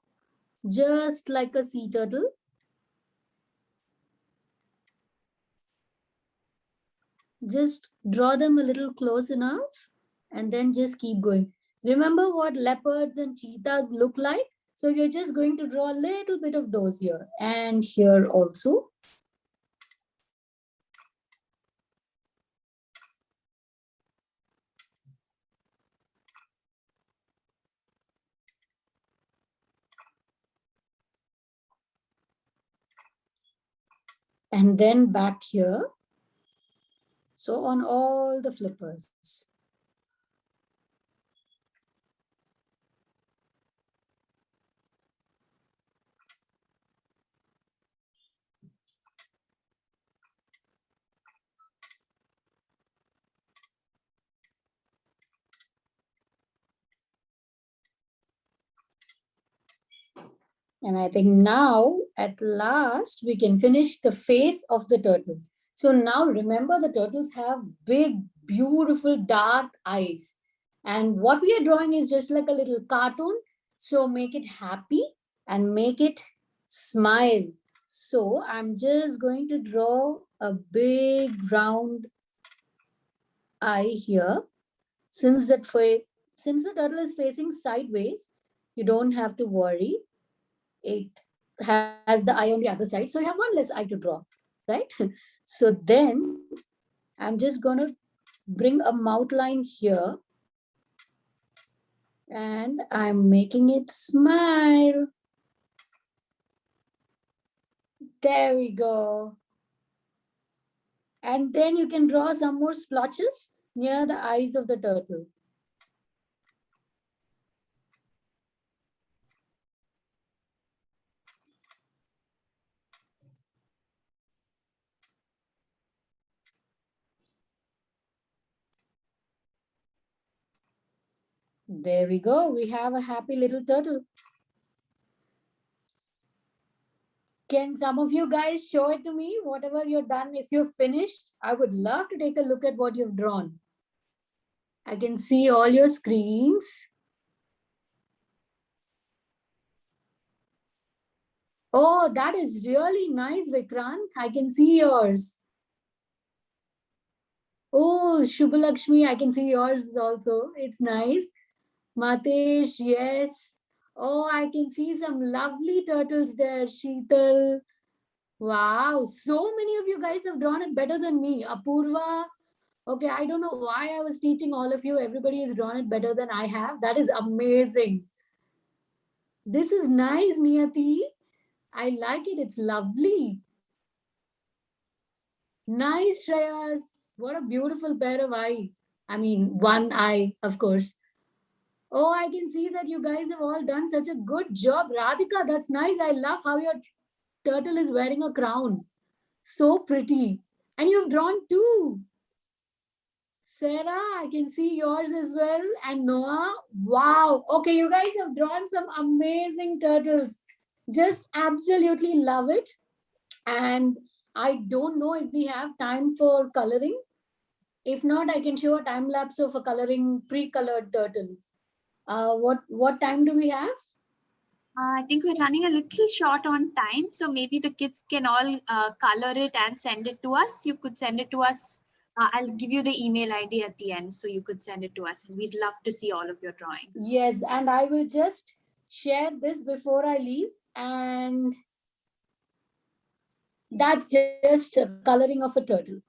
just like a sea turtle. Just draw them a little close enough and then just keep going. Remember what leopards and cheetahs look like? So you're just going to draw a little bit of those here and here also. And then back here. So on all the flippers. And I think now, at last, we can finish the face of the turtle. So now remember, the turtles have big, beautiful, dark eyes. And what we are drawing is just like a little cartoon. So make it happy and make it smile. So I'm just going to draw a big round eye here. Since the turtle is facing sideways, you don't have to worry. It has the eye on the other side. So you have one less eye to draw, right? So then I'm just going to bring a mouth line here. And I'm making it smile. There we go. And then you can draw some more splotches near the eyes of the turtle. There we go. We have a happy little turtle. Can some of you guys show it to me? Whatever you've done, if you're finished, I would love to take a look at what you've drawn. I can see all your screens. Oh, that is really nice, Vikrant. I can see yours. Oh, Shubhalakshmi, I can see yours also. It's nice. Matesh, yes. Oh, I can see some lovely turtles there. Sheetal. Wow, so many of you guys have drawn it better than me. Apurva. Okay, I don't know why I was teaching all of you. Everybody has drawn it better than I have. That is amazing. This is nice, Niyati. I like it. It's lovely. Nice, Shreyas. What a beautiful pair of eyes. I mean, one eye, of course. Oh, I can see that you guys have all done such a good job. Radhika, that's nice. I love how your turtle is wearing a crown. So pretty. And you've drawn two. Sarah, I can see yours as well. And Noah, wow. Okay, you guys have drawn some amazing turtles. Just absolutely love it. And I don't know if we have time for coloring. If not, I can show a time lapse of a coloring pre-colored turtle. What time do we have? I think we're running a little short on time, so maybe the kids can all color it and send it to us. You could send it to us. I'll give you the email ID at the end, so you could send it to us, and we'd love to see all of your drawings. Yes, and I will just share this before I leave. And that's just a coloring of a turtle.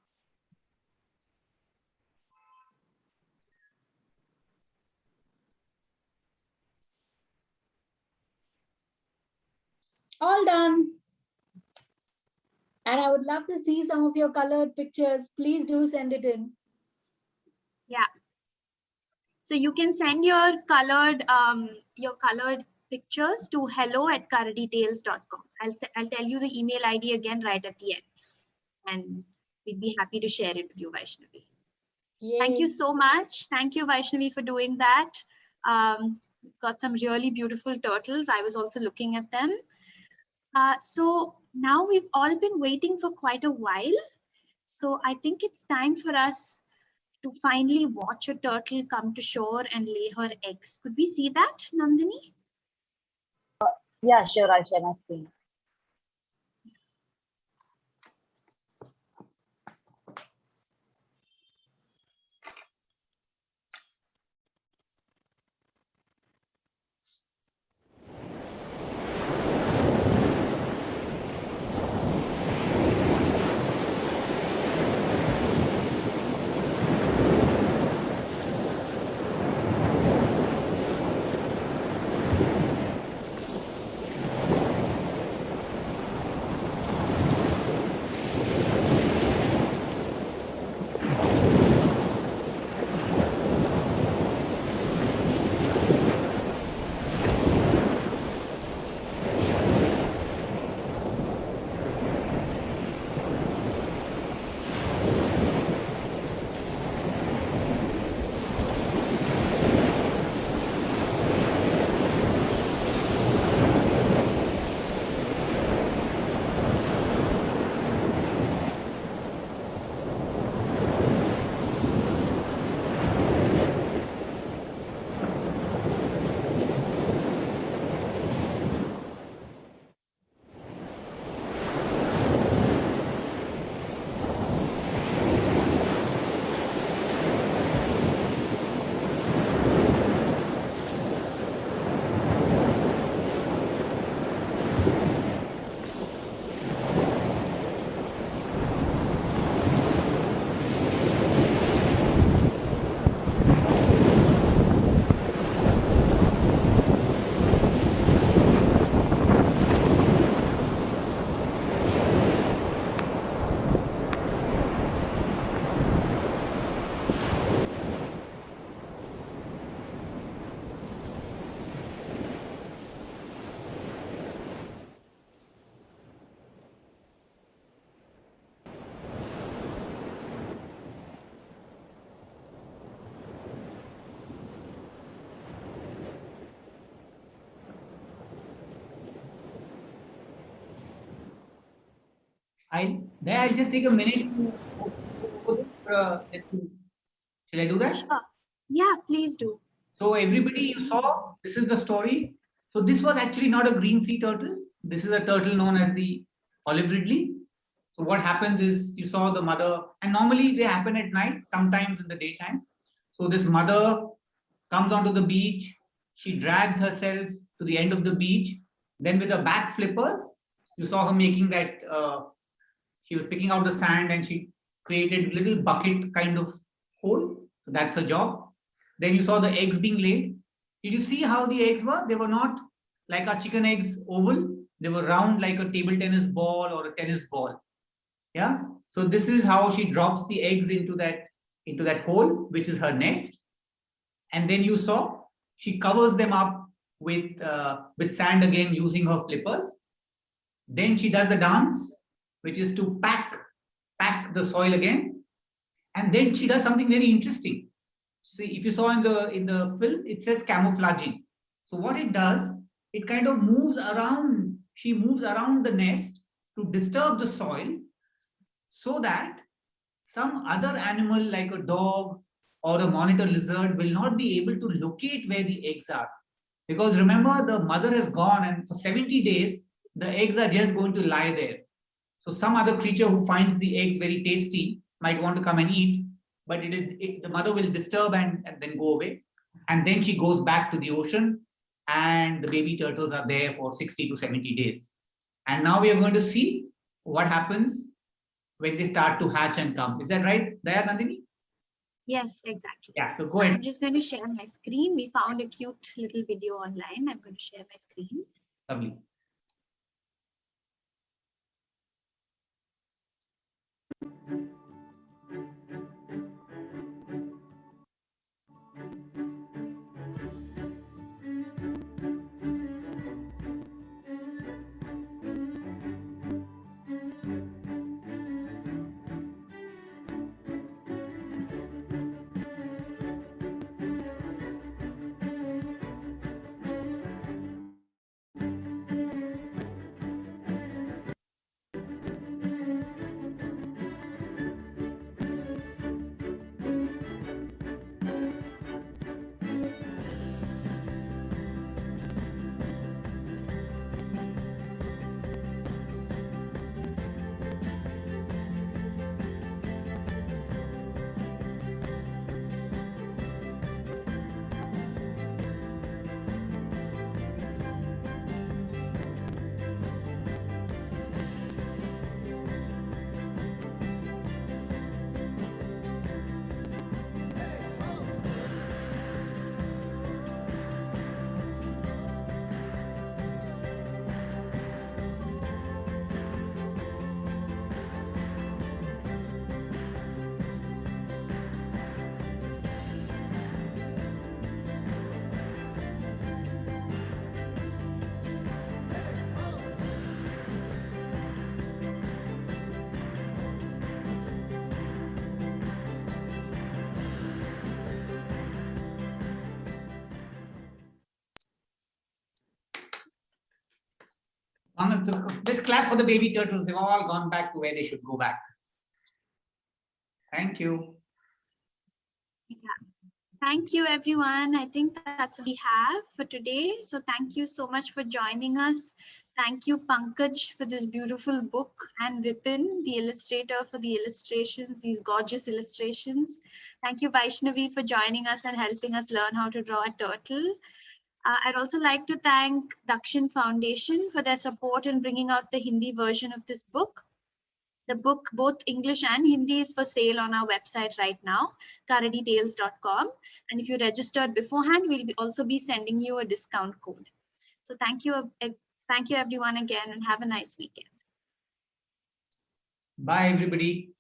All done. And I would love to see some of your colored pictures. Please do send it in. Yeah. So you can send your colored pictures to hello@karadetails.com. I'll tell you the email ID again right at the end, and we'd be happy to share it with you, Vaishnavi. Yay. Thank you so much. Thank you, Vaishnavi, for doing that. Got some really beautiful turtles. I was also looking at them. So now we've all been waiting for quite a while. So I think it's time for us to finally watch a turtle come to shore and lay her eggs. Could we see that, Nandini? Yeah, sure. I'll share my screen. I'll just take a minute to should I do that? Sure. Yeah, please do. So everybody, you saw, this is the story. So this was actually not a green sea turtle. This is a turtle known as the olive ridley. So what happens is you saw the mother, and normally they happen at night, sometimes in the daytime. So this mother comes onto the beach. She drags herself to the end of the beach. Then with her back flippers, you saw her making that, she was picking out the sand and she created a little bucket kind of hole. So that's her job. Then you saw the eggs being laid. Did you see how the eggs were? They were not like our chicken eggs oval. They were round like a table tennis ball or a tennis ball. Yeah. So this is how she drops the eggs into that hole, which is her nest. And then you saw she covers them up with sand again using her flippers. Then she does the dance, which is to pack the soil again. And then she does something very interesting. See, if you saw in the film, it says camouflaging. So what it does, it kind of moves around. She moves around the nest to disturb the soil so that some other animal like a dog or a monitor lizard will not be able to locate where the eggs are. Because remember, the mother has gone, and for 70 days, the eggs are just going to lie there. So some other creature who finds the eggs very tasty might want to come and eat, but the mother will disturb and then go away. And then she goes back to the ocean, and the baby turtles are there for 60 to 70 days. And now we are going to see what happens when they start to hatch and come. Is that right, Daya, Nandini? Yes, exactly. Yeah, so go ahead. I'm just going to share my screen. We found a cute little video online. I'm going to share my screen. Lovely. Let's clap for the baby turtles. They've all gone back to where they should go back. Thank you. Yeah. Thank you, everyone. I think that's what we have for today. So thank you so much for joining us. Thank you, Pankaj, for this beautiful book, and Vipin, the illustrator, for the illustrations, these gorgeous illustrations. Thank you, Vaishnavi, for joining us and helping us learn how to draw a turtle. I'd also like to thank Dakshin Foundation for their support in bringing out the Hindi version of this book. The book, both English and Hindi, is for sale on our website right now, karaditales.com. And if you registered beforehand, we'll also be sending you a discount code. So thank you everyone again, and have a nice weekend. Bye, everybody.